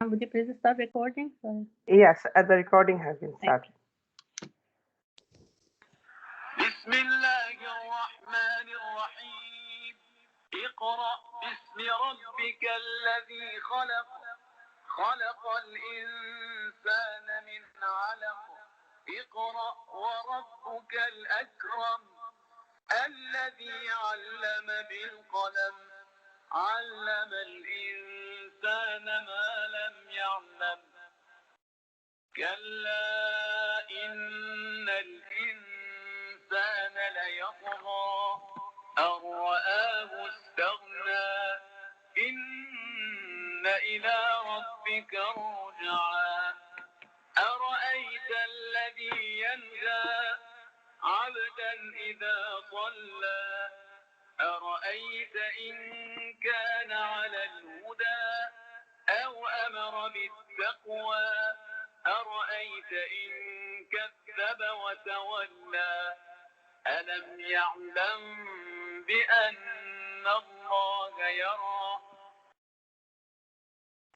Shaitan, would you please start recording? Sorry. Yes, the recording has been started. بسم الله الرحمن الرحيم اقرأ باسم ربك الذي خلق خلق الإنسان من علق اقرأ وربك الأكرم الذي علم بالقلم علم الإنسان ما لم يعلم كلا إن الإنسان ليطغى أن رآه استغنى إن إلى ربك الرجعى أرأيت الذي ينهى عبدا إذا صلى أرأيت إن كان على الهدى أو أمر بالتقوى أرأيت إن كذب وتولى ألم يعلم بأن الله يرى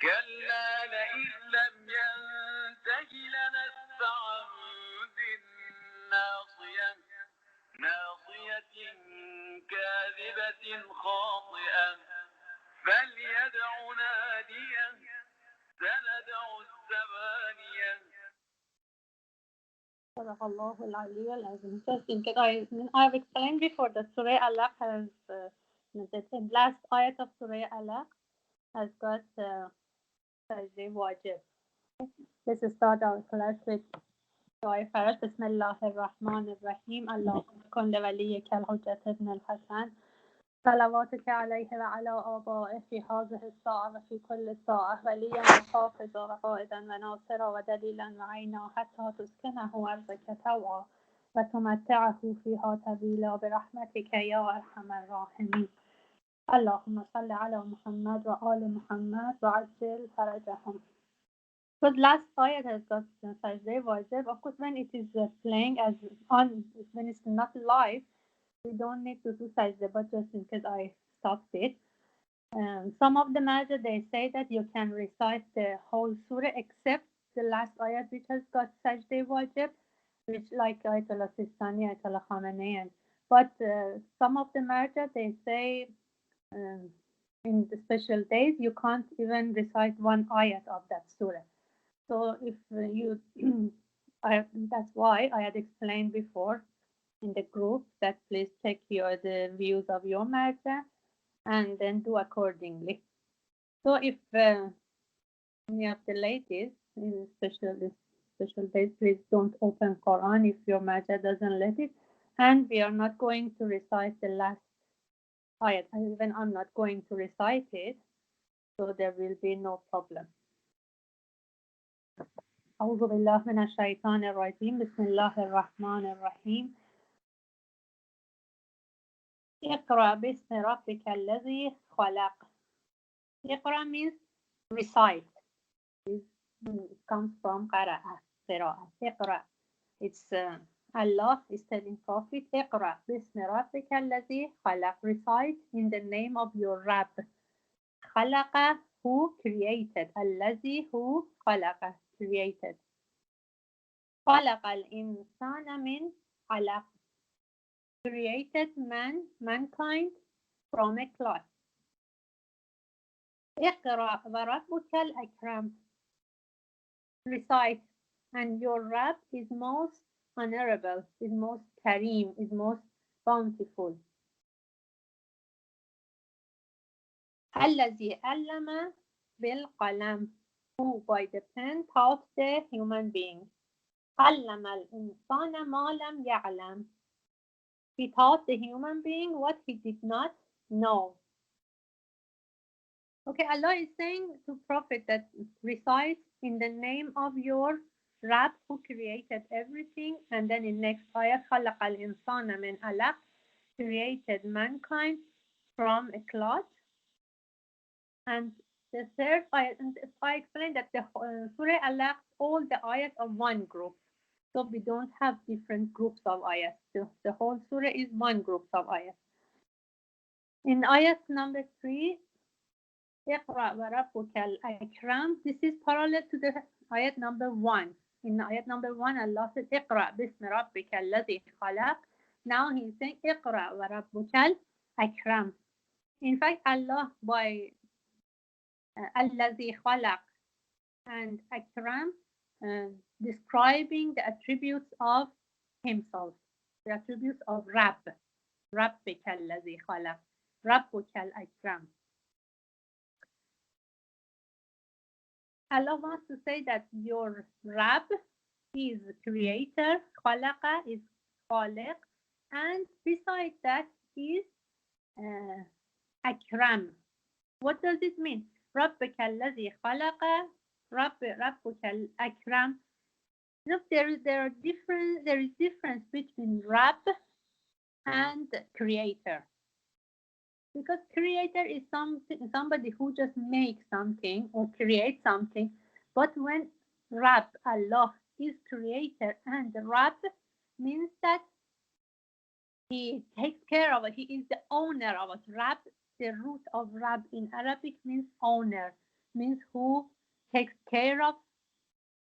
كلا لئن لم ينته لنسفعا بالناصية ناصية كاذبة خاطئة فليدع ناديه سندع الزبانية صدق الله العلي العظيم. Just in case I've explained before that Surah Alaq has the last ayat of Surah Alaq has got Sajda Wajib. Let's start our class with دعای فرج. بسم الله الرحمن الرحیم. اللهم کن لولیک الحجة ابن الحسن صلواتك عليه وعلى آبائه في هذه الساعة وفي كل ساعة وليا وحافظا وقائدا وناصرا ودليلا وعينا حتى تسكنه أرضك طوعا وتمتعه فيها طويلا برحمتك يا أرحم الراحمين. اللهم صل على محمد وآل محمد وعجل فرجهم. So the last ayat has got Sajda Wajib. Of course, when it is playing as on, when it's not live, we don't need to do Sajda, but just in case I stopped it. Some of the major, they say that you can recite the whole surah except the last ayat which has got Sajda Wajib, which like Ayatollah Sistani, Ayatollah Khamenei. But some of the major, they say in the special days, you can't even recite one ayat of that surah. So if you, that's why I had explained before in the group that please check the views of your marja and then do accordingly. So if any of the ladies in special days, please don't open Quran if your marja doesn't let it, and we are not going to recite the last ayat. Even I'm not going to recite it, so there will be no problem. أعوذ بالله من الشيطان الرجيم. بسم الله الرحمن الرحيم. اقرأ باسم ربك الذي خلق. اقرأ means recite. It comes from قرأ. اقرأ. It's Allah is telling Prophet اقرأ باسم ربك الذي خلق. Recite in the name of your Rabb. خلق, who created. الذي, who خلق, created. خلق الإنسان من علق. Created mankind from a cloth. اقرأ وربك الأكرم. Recite, and your Rabb is most honorable, is most kareem, is most bountiful. الذي علم بالقلم, who by the pen taught the human being. علم الإنسان ما لم يعلم. He taught the human being what he did not know. Okay, Allah is saying to Prophet that recite in the name of your Rabb who created everything, and then in next ayah, خلق الإنسان من علق, created mankind from a cloth. And the third ayah, and I explained that the Surah Alaq, all the ayats are one group. So we don't have different groups of ayats. The whole surah is one group of ayats. In ayat number 3, اقرأ وربك الأكرم. This is parallel to the ayat number 1. In ayat number 1, Allah said, اقرأ باسم ربك الذي خلق. Now he's saying, اقرأ وربك الأكرم. In fact, Allah by الذي خلق and Akram describing the attributes of himself, the attributes of Rabb. ربك الذي خلق. ربك الأكرم. Allah wants to say that your Rabb is creator, khalaqa is khaliq, and besides that is akram. What does it mean? ربك الذي خلق, ربك الأكرم. Look, there is difference between Rabb and creator. Because creator is somebody who just makes something or creates something. But when Rabb, Allah, is creator, and Rabb means that he takes care of it. He is the owner of it. Rabb, the root of Rabb in Arabic means owner, means who takes care of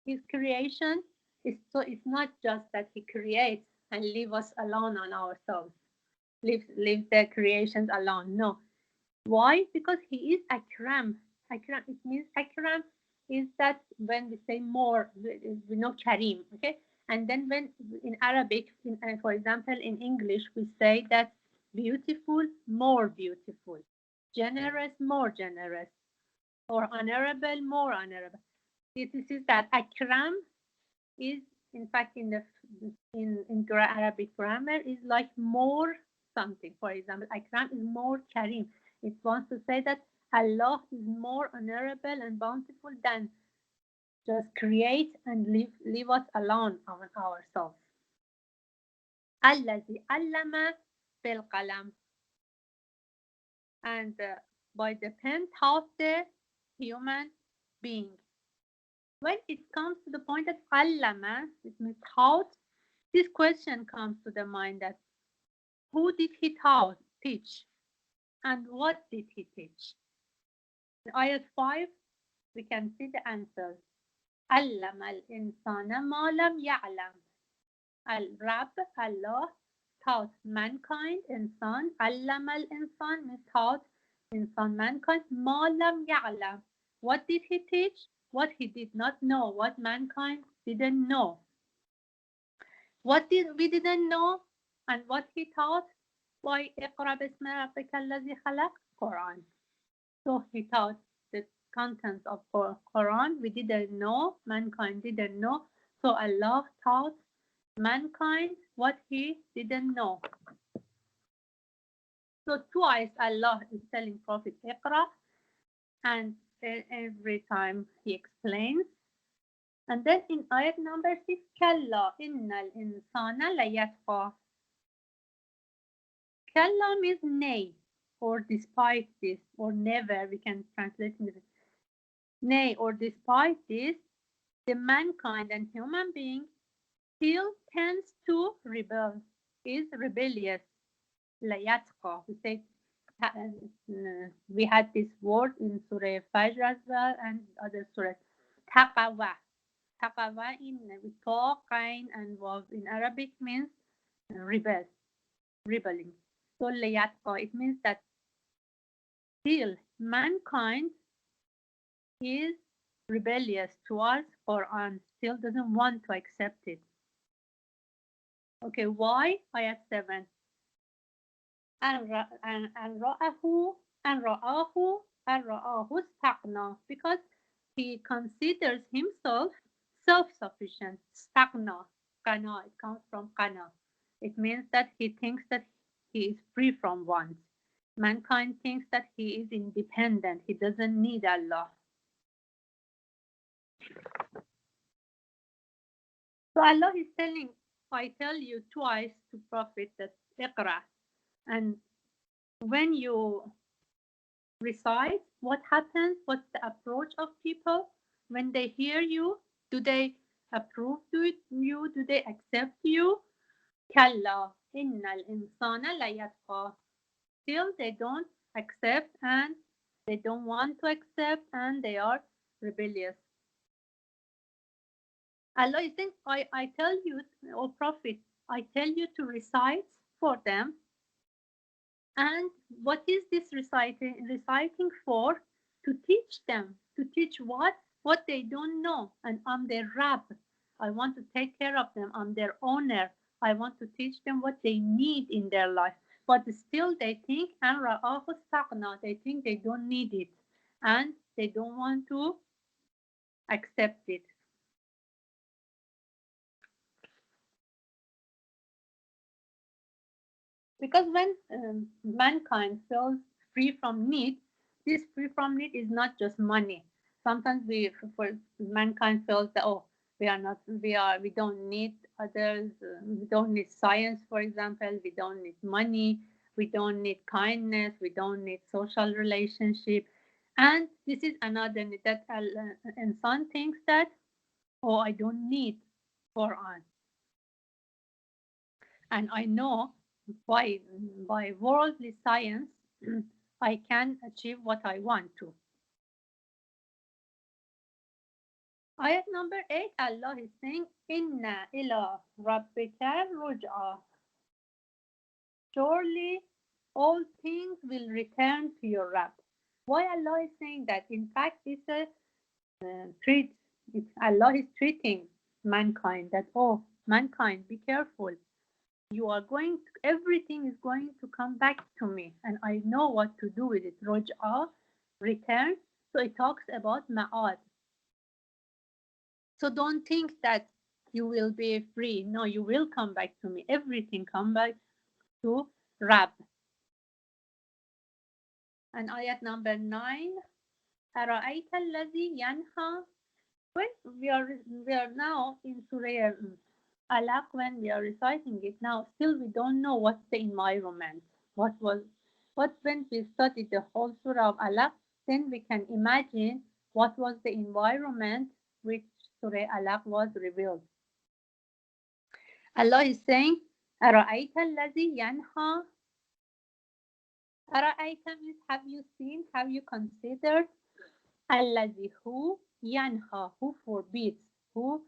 his creation. So it's not just that he creates and leave us alone on ourselves. Leave the creations alone. No. Why? Because he is Akram. Akram, it means Akram is that when we say more, we know Karim, okay? And then when in Arabic, for example, in English, we say that beautiful, more beautiful, generous, more generous, or honorable, more honorable. This is that Akram is, in fact, in Arabic grammar, is like more something. For example, Akram is more Karim. It wants to say that Allah is more honorable and bountiful than just create and leave us alone on ourselves. الذي علم بالقلم, and by the pen taught the human being. When it comes to the point that allama, it means taught, this question comes to the mind that who did he teach? And what did he teach? In ayat 5, we can see the answers. علم الإنسان ما لم يعلم. Al-Rabb, Allah, taught mankind, insan. علم الإنسان means taught insan, mankind. ما لم يعلم. What did he teach? What he did not know, what mankind didn't know. What did we didn't know and what he taught? Why اقرأ باسم ربك الذي خلق? Quran. So he taught the contents of Quran. We didn't know, mankind didn't know. So Allah taught mankind what he didn't know. So twice Allah is telling Prophet Iqra, and every time he explains. And then in ayat number 6, Kalla innal insana layatqa. Kalla means nay, or despite this, or never, we can translate it. Nay, or despite this, the mankind and human being still tends to rebel, is rebellious. Layatqa. We say we had this word in Surah Fajr as well and other surahs. Taqawa. Taqawa in qain and waw in Arabic means rebelling. So layatqa, it means that still mankind is rebellious towards Quran, still doesn't want to accept it. Okay, why? Ayat 7. And ra'ahu stagna, because he considers himself self-sufficient. Stagna, qana, it comes from qana. It means that he thinks that he is free from want. Mankind thinks that he is independent. He doesn't need Allah. So Allah is telling, I tell you twice to Prophet that Iqra. And when you recite, what happens? What's the approach of people? When they hear you, do they approve you? Do they accept you? Kalla, innal insana layatqa. Still they don't accept and They don't want to accept and they are rebellious. Allah is saying, I tell you, O Prophet, I tell you to recite for them. And what is this reciting for? To teach them. To teach what? What they don't know. And I'm their Rab. I want to take care of them. I'm their owner. I want to teach them what they need in their life. But still they think, and ra'ahu istaghna, they think they don't need it. And they don't want to accept it. Because when mankind feels free from need, this free from need is not just money. Sometimes for mankind feels that, oh, we don't need others, we don't need science, for example, we don't need money, we don't need kindness, we don't need social relationship. And this is another need that insan thinks that, oh, I don't need Quran. And I know by worldly science I can achieve what I want to. Ayat number 8, Allah is saying, Inna ila rabbika ruj'a. Surely all things will return to your Rabb. Why Allah is saying that? In fact, it's a treat. Allah is treating mankind that, oh, mankind, be careful. You are going to, everything is going to come back to me and I know what to do with it. Roj'a, return. So it talks about ma'ad. So don't think that you will be free. No, you will come back to me. Everything come back to Rab. And ayat number 9. أَرَأَيْتَ الَّذِي يَنْهَى. When we are now in Surah Alaq, when we are reciting it now, still we don't know what's the environment. What when we studied the whole Surah of Alaq, then we can imagine what was the environment which Surah Alaq was revealed. Allah is saying, أَرَأَيْتَ الَّذِي يَنْهَى. أَرَأَيْتَ means have you seen, have you considered? الَّذِي who يَنْهَى, who forbids, who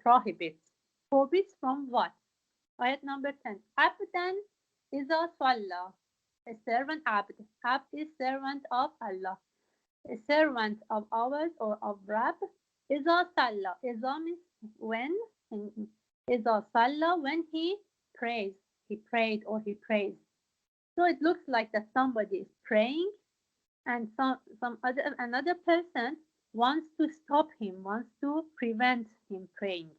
prohibits. Forbids from what? Ayat number 10. Abdan iza salla. A servant abd. Abd is servant of Allah. A servant of ours or of Rab. Iza salla. Iza means when. Iza salla, when he prays. He prayed or he prays. So it looks like that somebody is praying and another person wants to stop him, wants to prevent him praying.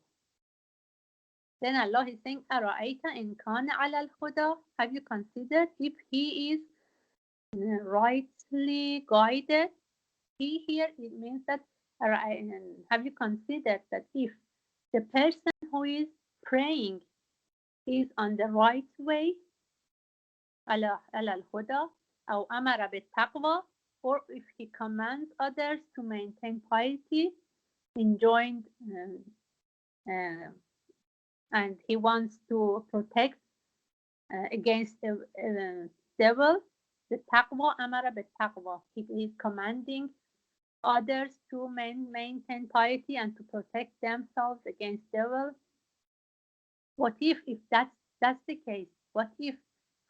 Then Allah is saying, أَرَأَيْتَ إِنْ كَانَ عَلَى الْهُدَى. Have you considered if he is rightly guided? He here, it means that, have you considered that if the person who is praying is on the right way, على الهدى, أو أمر بالتقوى, or if he commands others to maintain piety, enjoined and he wants to protect against the devil, the taqwa, amara bit-taqwa. He is commanding others to maintain piety and to protect themselves against devil. What if that's the case? What if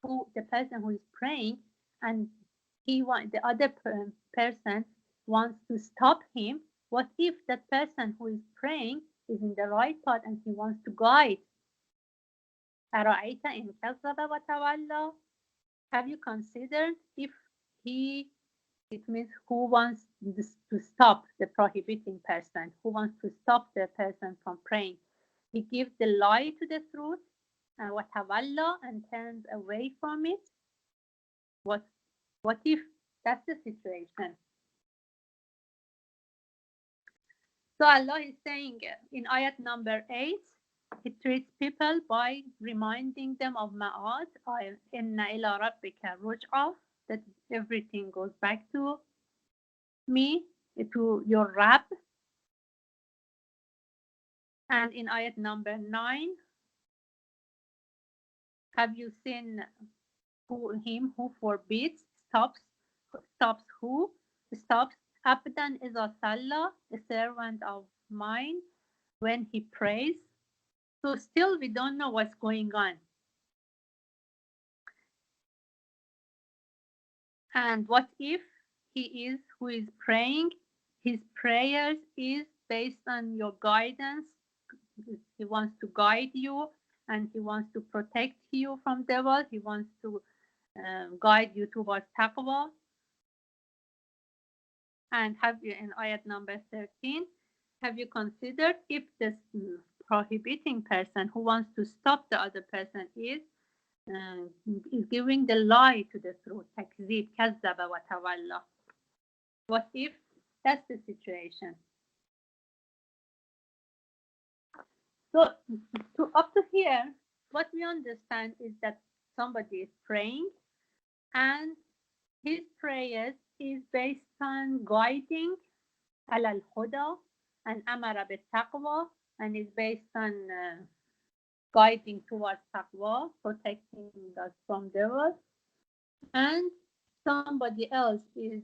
the person who is praying and the other person wants to stop him? What if that person who is praying is in the right path and he wants to guide? أَرَأَيْتَ إِنْ كَذَّبَ وَتَوَلَّى. Have you considered if it means who wants to stop the prohibiting person, who wants to stop the person from praying? He gives the lie to the truth and وَتَوَلَّى and turns away from it. What if that's the situation? So Allah is saying in ayat number 8, He treats people by reminding them of Ma'ad, Inna ila rabbika ruj'a, that everything goes back to me, to your Rabb. And in ayat number 9, have you seen him who forbids, stops stops who? Stops Abdan Iza Salla, a servant of mine, when he prays. So still we don't know what's going on. And what if he is who is praying? His prayers is based on your guidance. He wants to guide you and he wants to protect you from devil. He wants to guide you towards taqwa. And have you in ayat number 13, have you considered if this prohibiting person who wants to stop the other person is giving the lie to the truth, takzib, kazzaba wa tawalla. What if that's the situation? So up to here, what we understand is that somebody is praying and his prayers is based on guiding ala al-huda and amara bit-taqwa, and is based on guiding towards taqwa, protecting us from devils. And somebody else is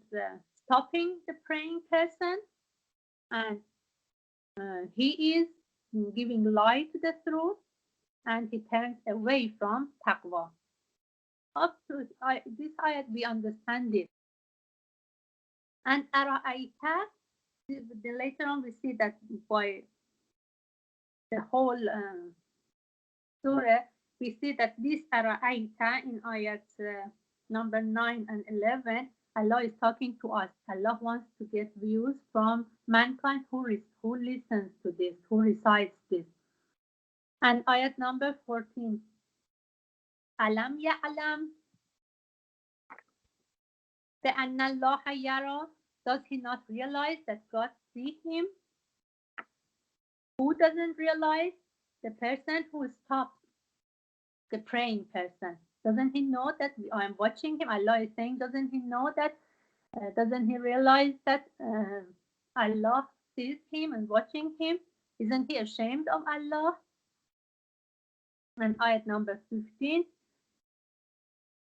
stopping the praying person, and he is giving lie to the truth, and he turns away from taqwa. Up to this ayat, we understand it. And ara'ayta, later on we see that by the whole surah, we see that this ara'ayta in ayat number 9 and 11, Allah is talking to us. Allah wants to get views from mankind who listens to this, who recites this. And ayat number 14, Alam ya'lam bi'anna Allah yara, does he not realize that God sees him? Who doesn't realize? The person who stops the praying person. Doesn't he know that I am watching him? Allah is saying, doesn't he know that? Doesn't he realize that Allah sees him and watching him? Isn't he ashamed of Allah? And ayat number 15,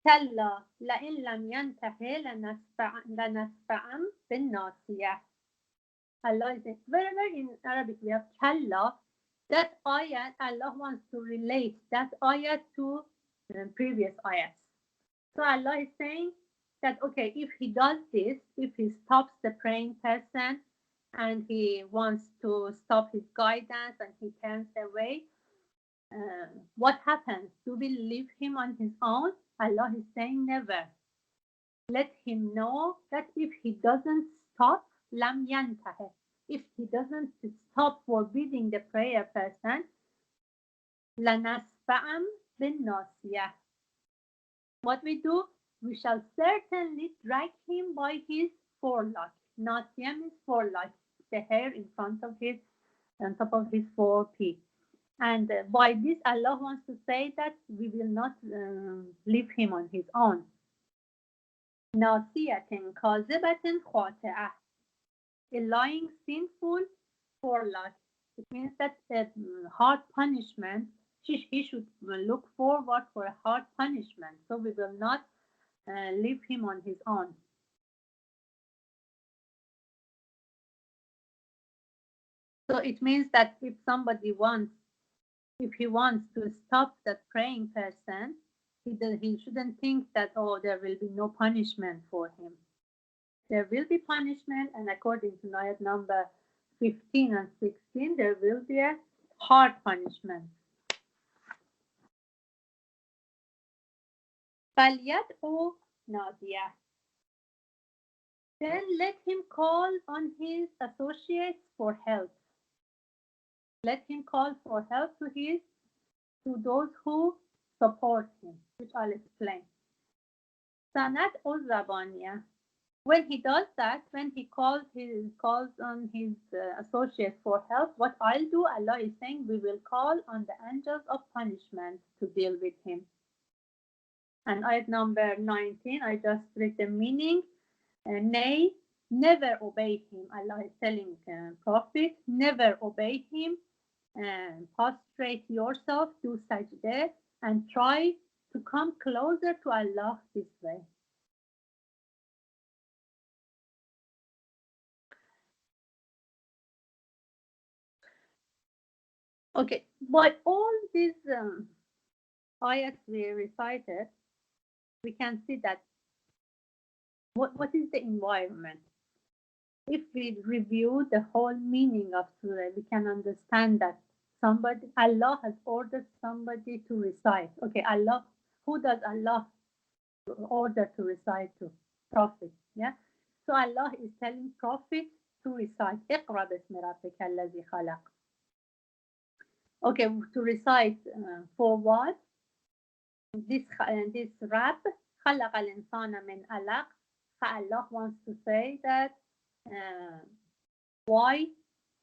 كلا لئن لم ينتهي لنسفعا بالناصية. Allah is saying, wherever in Arabic we have kalla, that ayat, Allah wants to relate that ayat to previous ayats. So Allah is saying that, okay, if he does this, if he stops the praying person and he wants to stop his guidance and he turns away, what happens? Do we leave him on his own? Allah is saying never. Let him know that if he doesn't stop, lam yantahe, if he doesn't stop forbidding the prayer person, lanasfa'am bin nasiyah. What we do? We shall certainly drag him by his forelock. Nasiyah means forelock, the hair in front of his, on top of his forehead. And by this, Allah wants to say that we will not leave him on his own. Nasiyatin kazibatin khati'ah, a lying, sinful forelock. It means that a hard punishment, he should look forward for a hard punishment. So we will not leave him on his own. So it means that if somebody wants, if he wants to stop that praying person, he shouldn't think that, oh, there will be no punishment for him. There will be punishment, and according to ayat number 15 and 16, there will be a hard punishment. فَلْيَدْعُ نَادِيَهُ, then let him call on his associates for help. Let him call for help to those who support him, which I'll explain. Sanat Zabaniya. When he does that, when he calls on his associates for help, what I'll do, Allah is saying, we will call on the angels of punishment to deal with him. And ayat number 19, I just read the meaning. Nay, never obey him. Allah is telling Prophet, never obey him. Prostrate yourself, do sajdah, and try to come closer to Allah this way. Okay, by all these ayats we recited, we can see that what is the environment. If we review the whole meaning of surah, we can understand that Allah has ordered somebody to recite. Okay, Allah, who does Allah order to recite to? Prophet. Yeah. So Allah is telling Prophet to recite. اقرأ باسم ربك الذي خلق. Okay, to recite for what? This rab خلق الإنسان من علق. Allah wants to say that why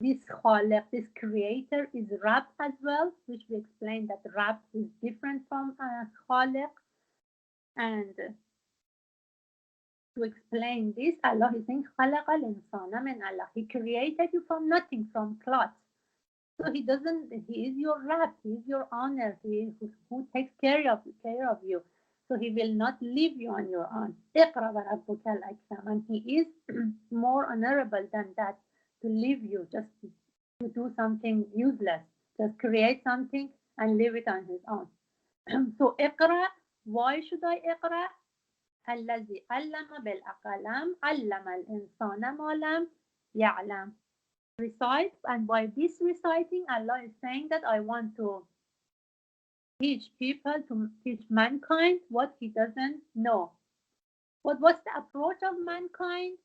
this khaliq, this creator, is Rab as well, which we explained that Rab is different from khaliq. And to explain this, Allah is saying, خلق الإنسان من علق. He created you from nothing, from cloth. So he is your Rab, he is your honor, he is who takes care of you. So he will not leave you on your own. اقرأ وربك الأكرم. And he is more honorable than that, to leave you just to do something useless, just create something and leave it on his own. So اقرأ, why should I اقرأ? الذي علم بالقلم علم الإنسان ما لم يعلم. Recite, and by this reciting, Allah is saying that I want to teach people, to teach mankind what he doesn't know. What's the approach of mankind?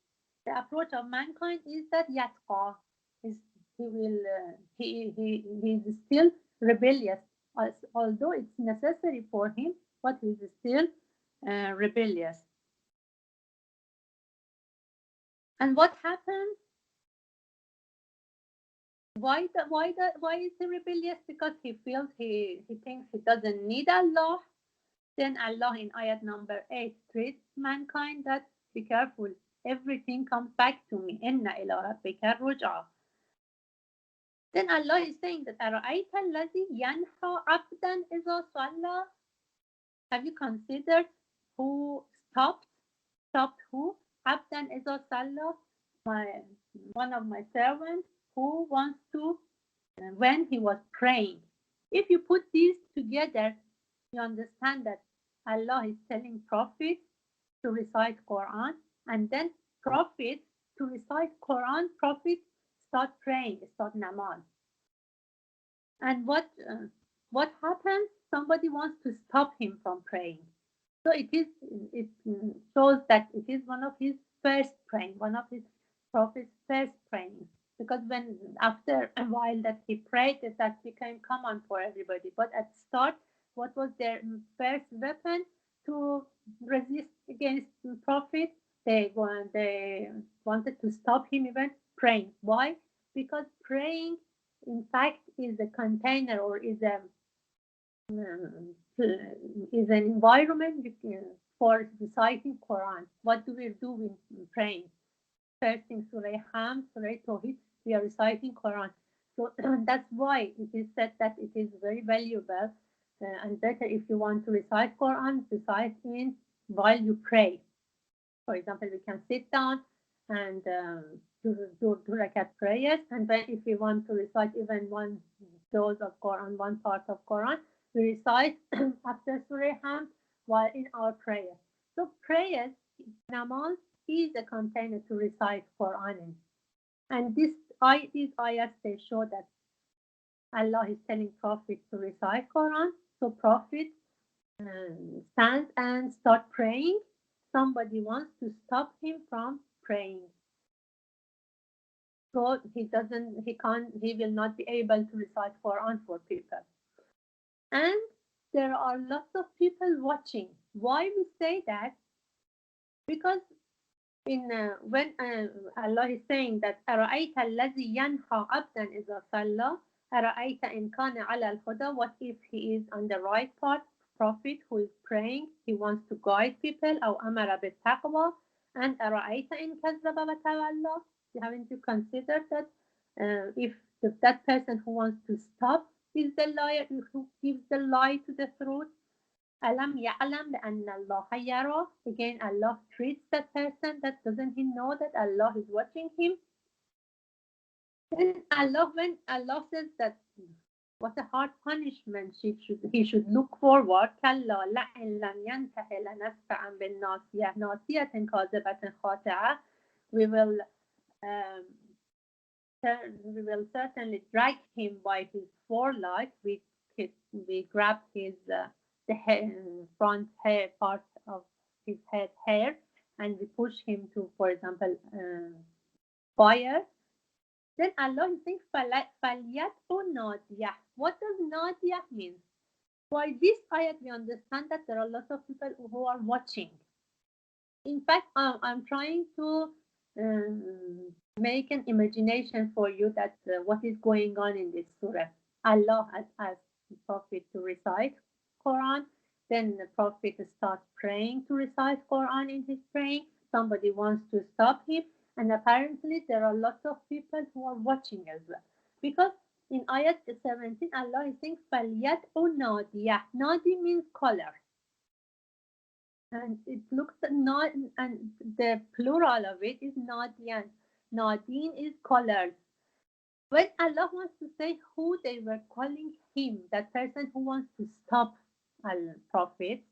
The approach of mankind is that yatqa is he is still rebellious, although it's necessary for him, but he is still rebellious. And what happens? Why is he rebellious? Because he feels he thinks he doesn't need Allah. Then Allah in ayat number 8 treats mankind that be careful, everything comes back to me. Inna ila rabbika ruj'a. Then Allah is saying that أَرَأَيْتَ الَّذِي يَنْهَى عَبْدًا إِذَا صَلَّى. Have you considered who stopped who? عَبْدًا إِذَا صَلَّى. One of my servants who wants to, when he was praying. If you put these together, you understand that Allah is telling prophets to recite Quran, and then prophets to recite Quran, prophets start praying, start namaz. And what happens? Somebody wants to stop him from praying. So it shows that it is one of his first praying, one of his prophets' first praying. Because when after a while that he prayed, that became common for everybody. But at start, what was their first weapon to resist against the prophet? They wanted to stop him even praying. Why? Because praying, in fact, is a container, or is an environment for reciting Quran. What do we do with praying? First in Surah Ham, Surah Tawhid, we are reciting Quran. So that's why it is said that it is very valuable and better if you want to recite Quran, recite in while you pray. For example, we can sit down and do rakat prayers, and then if we want to recite even one dose of Quran, one part of Quran, we recite after Surah Ham while in our prayer. So prayers, namaz, is a container to recite Quran in. And these ayats, they show that Allah is telling Prophet to recite Quran. So Prophet stands and start praying. Somebody wants to stop him from praying. So he will not be able to recite Quran for people. And there are lots of people watching. Why we say that? Because when Allah is saying that أَرَأَيْتَ الَّذِي يَنْهَى عَبْدًا إِذَا صَلَّى أَرَأَيْتَ إِنْ كَانَ عَلَى الْهُدَى. What if he is on the right path, prophet who is praying, he wants to guide people, أو أمر بالتقوى. And أَرَأَيْتَ إِنْ كَذَّبَ وَتَوَلَّى. Haven't you considered that if that person who wants to stop is the liar, who gives the lie to the truth? Alam ya'lam بأن الله يرى. Again, Allah treats that person that doesn't he know that Allah is watching him? Then Allah, when Allah says that what a hard punishment he should look forward. كلا لئن لم ينته لنسفعا بالناصية ناصية كاذبة خاطئة. We will certainly drag him by his forelock. We grab his front hair part of his head hair, and we push him to, for example, fire. Then Allah thinks فَلْيَدْعُ نَادِيَهُ. What does nadiyah mean? By this ayat, we understand that there are lots of people who are watching. In fact, I'm trying to make an imagination for you that what is going on in this surah. Allah has asked the Prophet to recite Quran. Then the Prophet starts praying to recite Quran in his praying. Somebody wants to stop him. And apparently there are lots of people who are watching as well. Because in ayat 17, Allah is saying, فَلْيَدْعُ نَادِيَهُ. Nadi means color. And it looks not, and the plural of it is Nadiyan. Nadine is colors. When Allah wants to say who they were calling him, that person who wants to stop al-Prophet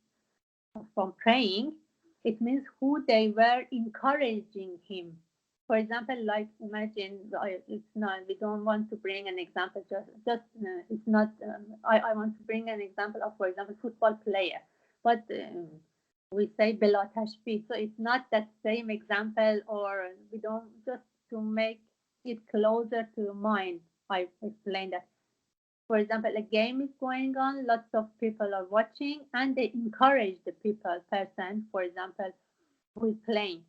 from praying, it means who they were encouraging him. For example, like imagine, it's not, we don't want to bring an example, it's not, I want to bring an example of, for example, football player. But we say Bela Tashbih. So it's not that same example, or we don't, just to make it closer to mind. I explained that. For example, a game is going on, lots of people are watching, and they encourage the person, for example, who is playing.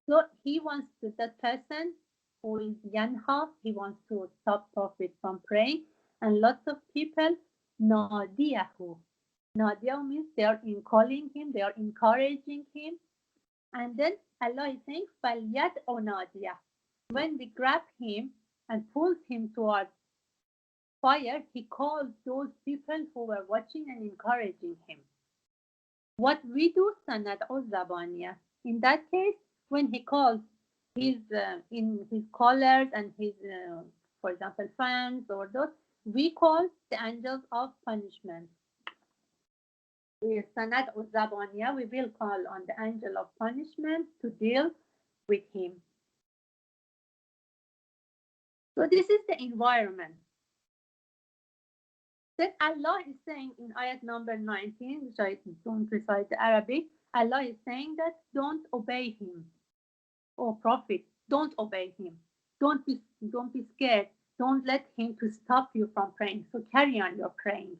So he wants to, that person who is yanha, he wants to stop Prophet from praying, and lots of people, nadiyahu. Nadia means they are calling him, they are encouraging him. And then Allah is saying, فَلْيَدْعُ نَادِيَهُ. When we grab him and pull him towards fire, he calls those people who were watching and encouraging him. What we do, سَنَدْعُ الزَّبَانِيَةِ. In that case, when he calls his in his callers and his, for example, fans or those, we call the angels of punishment. We will call on the angel of punishment to deal with him. So this is the environment. Then Allah is saying in ayat number 19, which I don't recite the Arabic, Allah is saying that don't obey him. Oh Prophet, don't obey him. Don't be scared. Don't let him to stop you from praying. So carry on your praying.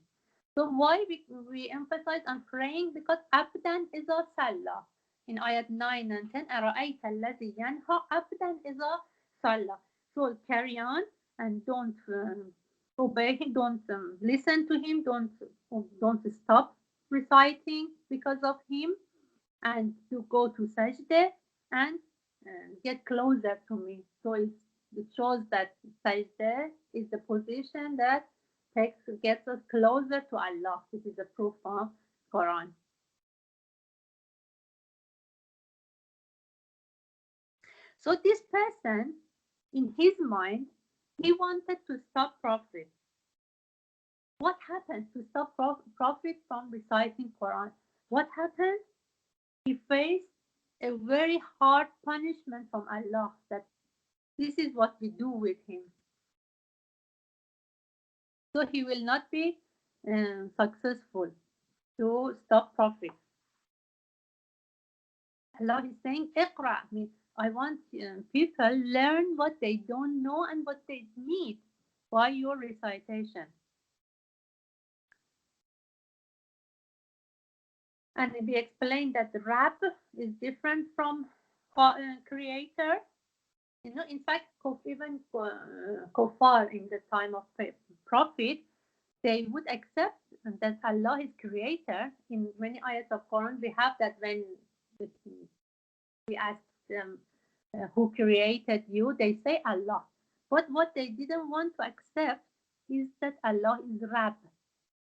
So why we emphasize on praying? Because abdan is a salah. In ayat 9 and 10, أَرَأَيْتَ الَّذِي يَنْهَى abdan is a salah. So carry on and don't obey him, don't listen to him, don't stop reciting because of him, and to go to sajdah and get closer to me. So it shows that sajdah is the position that gets us closer to Allah. This is a proof of Quran. So this person, in his mind, he wanted to stop Prophet. What happened to stop Prophet from reciting Quran? What happened? He faced a very hard punishment from Allah, that this is what we do with him. So he will not be successful to stop Prophet. Allah is saying, Iqra, means I want people learn what they don't know and what they need by your recitation. And we explained that rap is different from creator. You know, in fact, even Kufar in the time of Prophet, they would accept that Allah is creator. In many ayats of Quran, we have that when we ask them who created you, they say Allah. But what they didn't want to accept is that Allah is Rabb.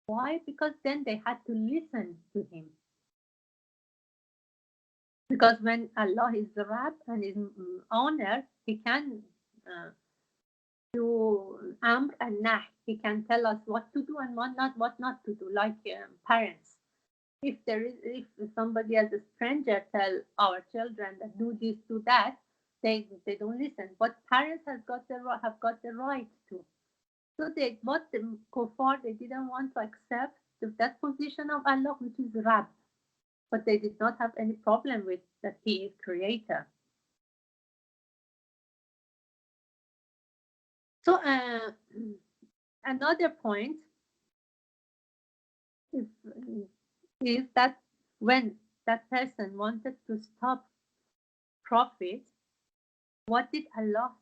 Why? Because then they had to listen to him. Because when Allah is Rabb and is owner, he can to Amr and Nahy. He can tell us what to do and what not to do, like parents. If somebody as a stranger tell our children that do this, do that, they don't listen. But parents have got the right to. So what the kuffar, they didn't want to accept that position of Allah, which is Rabb, but they did not have any problem with that He is Creator. So another point is that when that person wanted to stop profit, what did Allah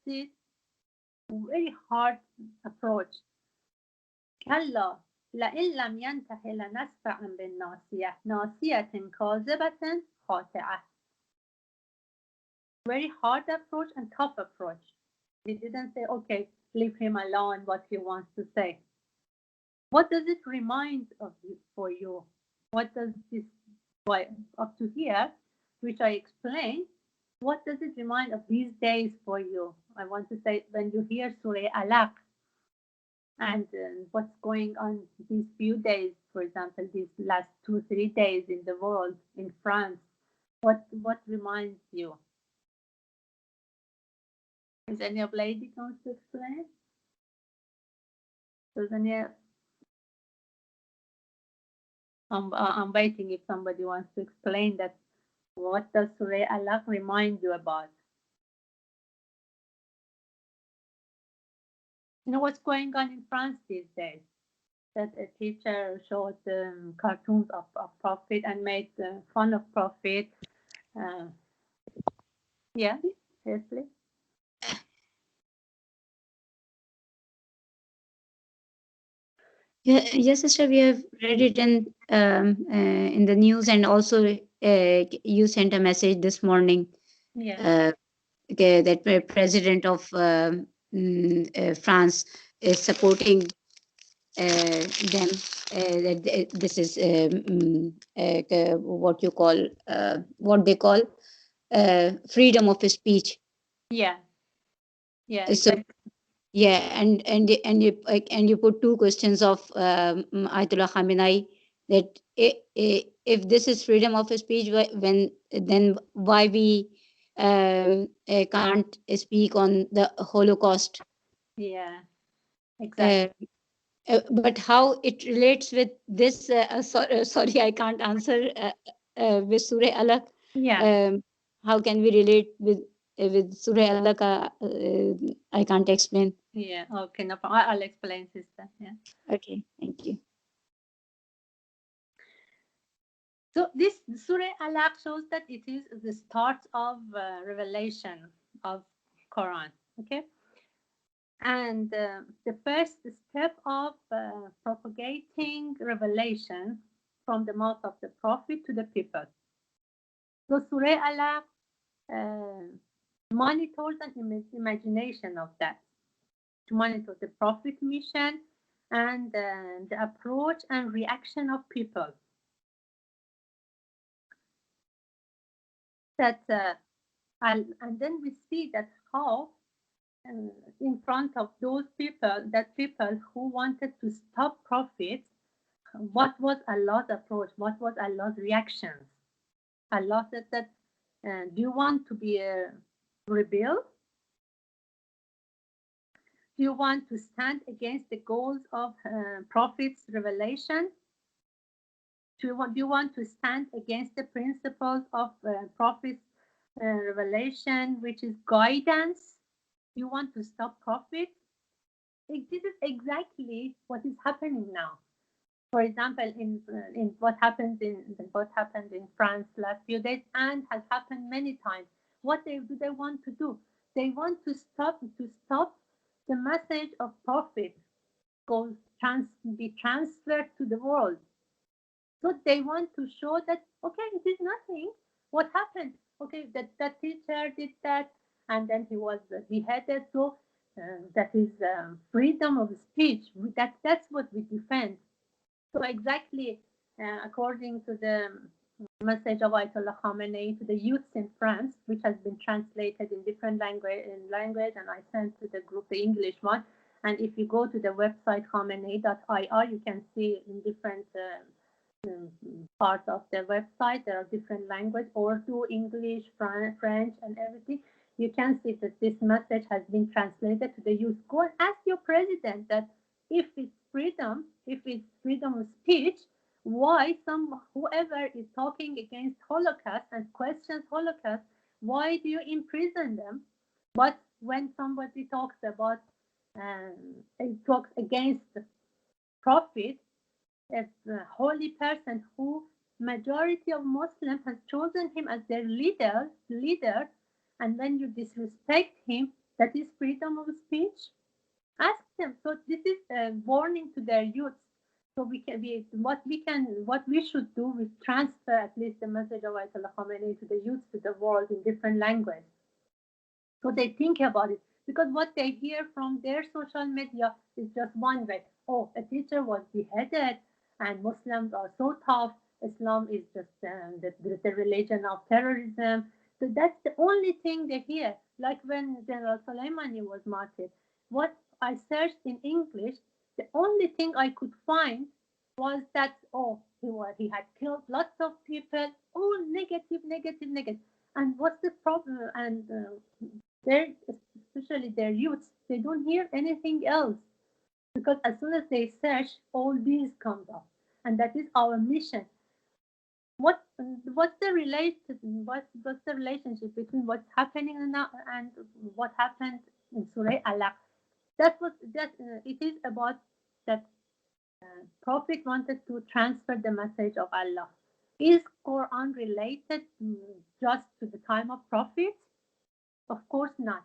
did? Very hard approach. كلا لئن لم ينته لنسفعا بالناصية ناصية كاذبة خاطئة. Very hard approach and tough approach. He didn't say, okay, leave him alone, what he wants to say. What does it remind of you for you? What does this, up to here, which I explained, what does it remind of these days for you? I want to say, when you hear Surah Alaq and what's going on these few days, for example, these last 2-3 days in the world, in France, what reminds you? Is any of lady going to explain? Does any? I'm waiting if somebody wants to explain that. What does Surah Alaq remind you about? You know what's going on in France these days? That a teacher showed cartoons of Prophet and made fun of Prophet. Yeah, yes, please. Yeah, yes, sister, we have read it in the news, and also you sent a message this morning. Yeah. That the president of France is supporting them. That this is what you call what they call freedom of speech. Yeah. Yeah. So Exactly. yeah, and you put two questions of Ayatollah Khamenei, that if this is freedom of speech, then why we can't speak on the Holocaust? Yeah. Exactly. But how it relates with this? Sorry, I can't answer with Surah Alaq. Yeah. How can we relate with Surah Alaq? I can't explain. Yeah. Okay. No problem. I'll explain, sister. Yeah. Okay, thank you. So this Surah Alaq shows that it is the start of revelation of Quran. Okay. And the first step of propagating revelation from the mouth of the Prophet to the people. So Surah Alaq monitors an imagination of that, to monitor the Prophet mission and the approach and reaction of people. That and then we see that how in front of those people, that people who wanted to stop Prophet, what was Allah's approach? What was Allah's reactions? Allah said that, do you want to be a rebel? Do you want to stand against the goals of Prophet's revelation? Do you want to stand against the principles of Prophet's revelation, which is guidance? You want to stop Prophet? This is exactly what is happening now. For example, in what happened in France last few days, and has happened many times. What do they want to do? They want to stop the message of Prophet be transferred to the world. So they want to show that, okay, it is nothing. What happened? Okay, that teacher did that, and then he was beheaded. So that is freedom of speech. That's what we defend. So exactly according to the message of Ayatollah Khamenei to the youths in France, which has been translated in different language, and I sent to the group the English one. And if you go to the website khamenei.ir, you can see in different parts of the website there are different languages, Urdu, English, French, and everything. You can see that this message has been translated to the youth. Go and ask your president that if it's freedom of speech, why whoever is talking against Holocaust and questions Holocaust, why do you imprison them? But when somebody talks about talks against Prophet, a holy person who majority of Muslims has chosen him as their leader, and when you disrespect him, that is freedom of speech. Ask them. So this is a warning to their youth. So what we should do is transfer at least the message of Ayatollah Khamenei to the youth, to the world in different languages. So they think about it, because what they hear from their social media is just one way. Oh, a teacher was beheaded, and Muslims are so tough. Islam is just the religion of terrorism. So that's the only thing they hear. Like when General Soleimani was martyred, what I searched in English, the only thing I could find was that, oh, he had killed lots of people. Oh, negative. And what's the problem? And especially their youths, they don't hear anything else, because as soon as they search, all these comes up, and that is our mission. What's the relationship between what's happening now and what happened in Surah Alaq? It is about that Prophet wanted to transfer the message of Allah. Is Quran related just to the time of Prophet? Of course not.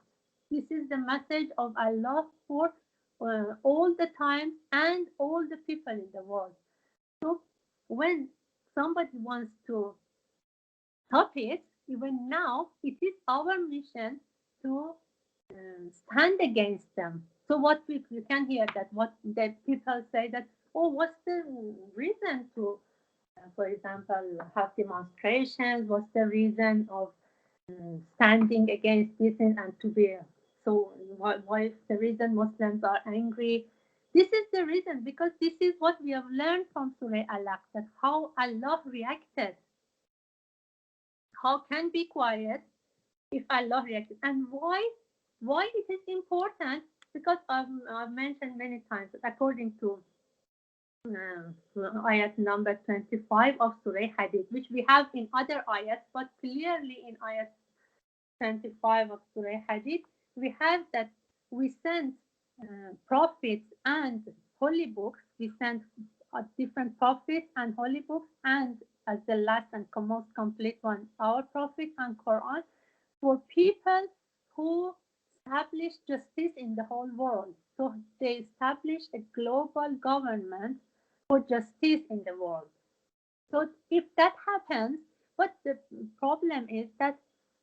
This is the message of Allah for all the time and all the people in the world. So when somebody wants to stop it, even now, it is our mission to stand against them. So you can hear that people say that, oh, what's the reason to, for example, have demonstrations? What's the reason of standing against this and to be so? Why is the reason Muslims are angry? This is the reason, because this is what we have learned from Surah Alaq, that how Allah reacted. How can be quiet if Allah reacted? And why it is important? Because I've mentioned many times that according to ayat number 25 of Surah Hadid, which we have in other ayats, but clearly in ayat 25 of Surah Hadid, we have that we sent prophets and holy books. We sent different prophets and holy books, and as the last and most complete one, our prophet and Quran, for people who establish justice in the whole world. So they established a global government for justice in the world. So if that happens, but the problem is that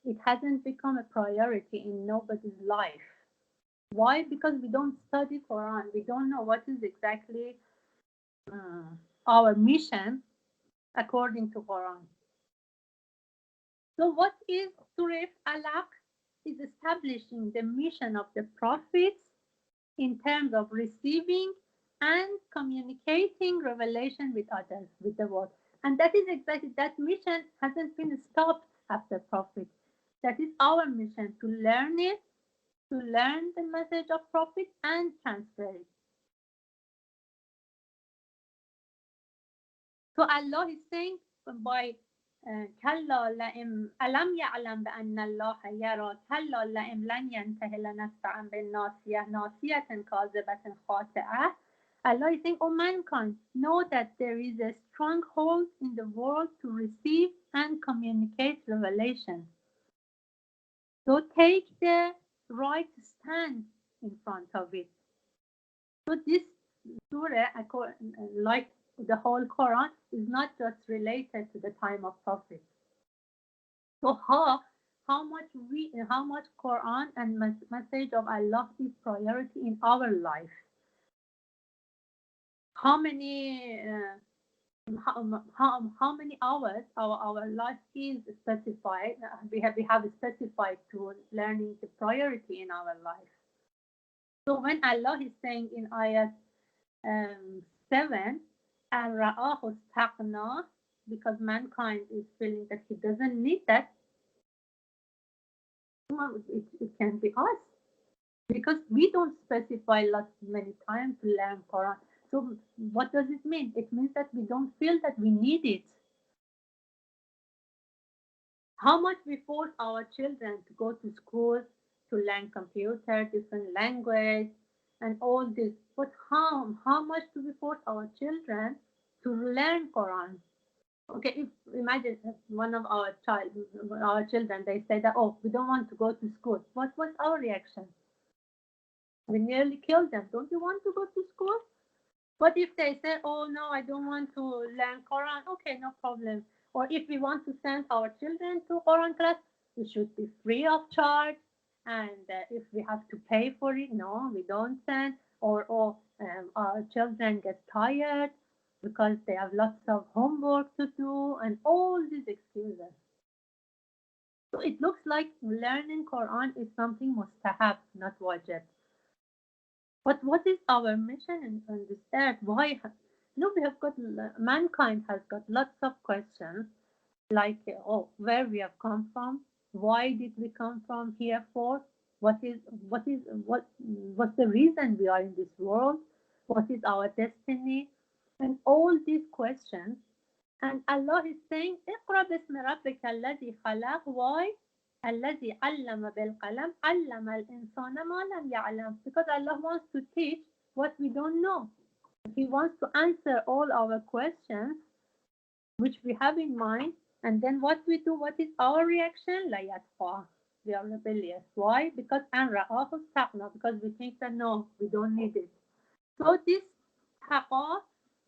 it hasn't become a priority in nobody's life. Why? Because we don't study Quran. We don't know what is exactly our mission according to Quran. So what is Surah Alaq? Is establishing the mission of the prophets in terms of receiving and communicating revelation with others, with the world. And that is exactly, that mission hasn't been stopped after Prophet. That is our mission, to learn it, to learn the message of Prophet and transfer it. So Allah is saying by كلا لئن ألم يعلم بأن الله يرى كلا لئن لن ينتهي لنسفعا بالناصية ناصية كاذبة خاطئة. Allah is saying, oh mankind, know that there is a stronghold in the world to receive and communicate revelation. So take the right stand in front of it. So this surah, like the whole Quran, is not just related to the time of Prophet. So how much Quran and message of Allah is priority in our life? How many how many hours our life is specified. We have specified to learning the priority in our life. So when Allah is saying in ayat 7, and ra'ahu istaghna, because mankind is feeling that he doesn't need that, it can be us, because we don't specify lots many times to learn Quran. So what does it mean? It means that we don't feel that we need it. How much we force our children to go to school to learn computer, different language, and all this. But how much do we force our children to learn Quran? Okay, if imagine one of our children, they say that, oh, we don't want to go to school. What was our reaction? We nearly killed them. Don't you want to go to school? But if they say, oh no, I don't want to learn Quran, okay, no problem. Or if we want to send our children to Quran class, it should be free of charge. And if we have to pay for it, no, we don't send. Or our children get tired because they have lots of homework to do, and all these excuses. So it looks like learning Quran is something mustahab, not wajib. But what is our mission on this earth? Why? We have got, mankind has got lots of questions, like, oh, where we have come from, why did we come from here for, what's the reason we are in this world, what is our destiny, and all these questions. And Allah is saying, اقرأ باسم ربك الذي خلق. Why? الذي علم بالقلم علم الإنسان ما لم يعلم. Because Allah wants to teach what we don't know. He wants to answer all our questions which we have in mind. And then what we do, what is our reaction? لا يدفع. We are rebellious. Why? Because أن رآه استغنى. Because we think that no, we don't need it. So this taqwa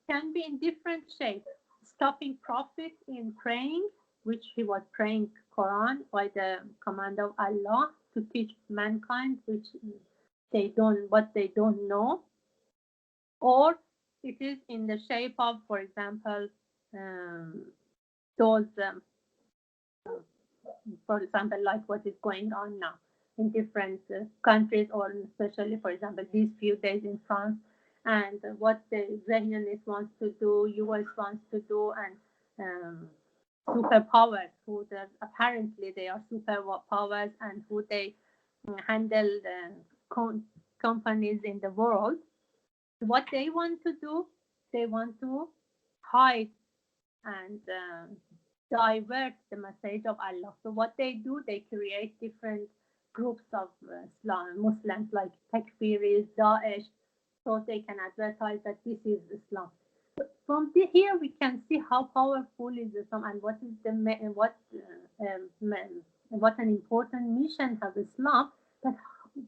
can be in different shapes. Stopping Prophet in praying, which he was praying Quran by the command of Allah to teach mankind what they don't know. Or it is in the shape of, for example, those, for example, like what is going on now in different countries, or especially, for example, these few days in France, and what the Zionist wants to do, US wants to do, and superpowers who apparently they are superpowers, and who they handle the companies in the world. What they want to do, they want to hide and divert the message of Allah. So what they do, they create different groups of Muslims, like Takfiris, Daesh, so they can advertise that this is Islam. So from here we can see how powerful is Islam, and what is what an important mission has Islam,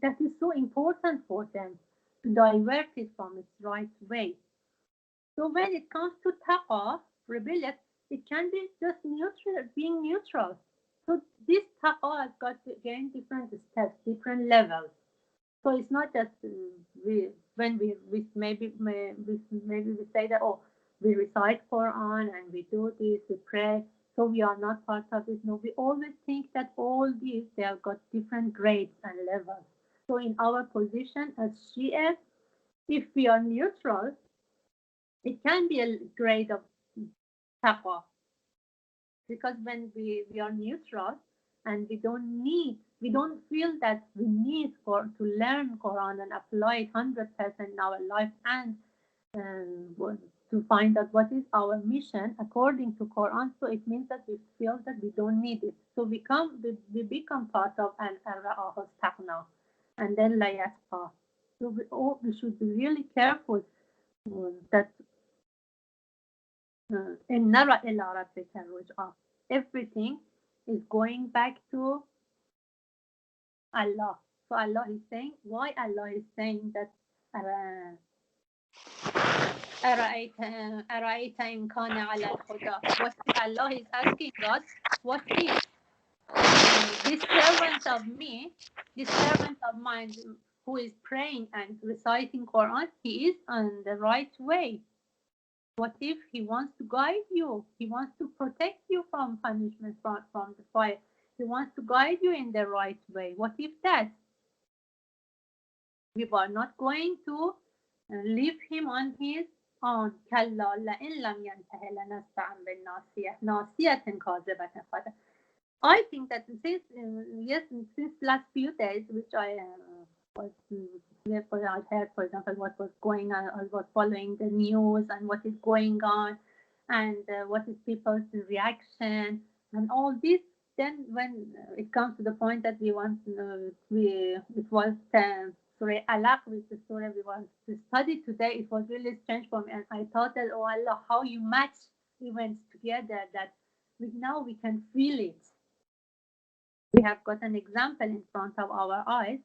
that is so important for them to divert it from its right way. So when it comes to taqwa, rebellion, it can be just neutral, being neutral. So this taqwa has got, again, different steps, different levels. So it's not just when we maybe we say that, oh, we recite Quran and we do this, we pray, so we are not part of it. No, we always think that all these, they have got different grades and levels. So in our position as Shia, if we are neutral, it can be a grade of taqwa, because when we are neutral and we don't feel that we need to learn Quran and apply it 100% in our life, and to find out what is our mission according to Quran. So it means that we feel that we don't need it. So we become part of an ra'ahu istaghna, and then la yatqa. So we should be really careful that in nara ila rabbika ruj'a. Everything is going back to Allah. So Allah is saying, why Allah is saying that أرأيت إن كان على الهدى. What Allah is asking us, what if this servant of mine who is praying and reciting Quran, he is on the right way. What if he wants to guide you? He wants to protect you from punishment, from the fire. He wants to guide you in the right way. What if that? We were not going to leave him on his own. كلا لئن لم ينته لنسفعا بالناصية ناصية كاذبة خاطئة. I think that since since last few days, which I was I heard, for example, what was going on, I was following the news and what is going on, and what is people's reaction and all this. Then when it comes to the point that we want, it was Surah Alaq, which the surah we want to study today. It was really strange for me, and I thought that, oh Allah, how you match events together that now we can feel it. We have got an example in front of our eyes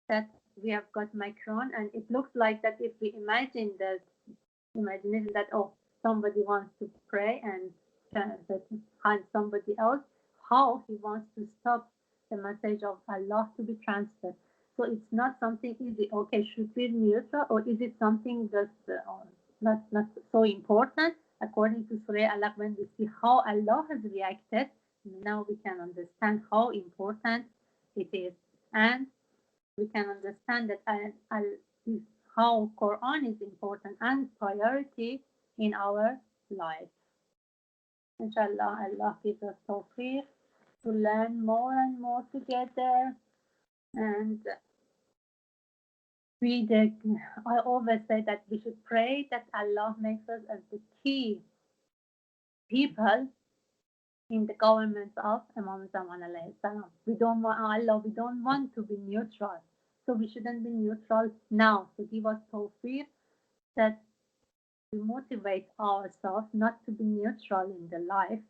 that we have got Macron, and it looks like that if we imagine that oh, somebody wants to pray and find somebody else, how he wants to stop the message of Allah to be transferred. So it's not something easy. Okay, should we be neutral, or is it something that's not so important? According to Surah Alaq, when we see how Allah has reacted, now we can understand how important it is, and we can understand that how Quran is important and priority in our life. Inshallah, Allah gives us tawfiq to learn more and more together, and I always say that we should pray that Allah makes us as the key people in the government of Imam Zaman alayhi salam. We don't want to be neutral. So we shouldn't be neutral now. So give us tawfiq that we motivate ourselves not to be neutral in the life,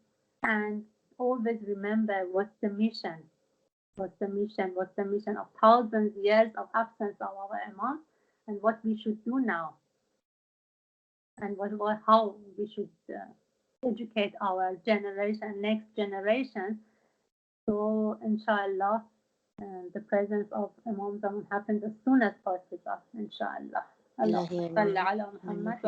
and always remember what's the mission of thousands of years of absence of our Imam, and what we should do now, and how we should educate our next generation. So inshallah, the presence of Imam Zaman happens as soon as possible, inshallah. اللهم صل على محمد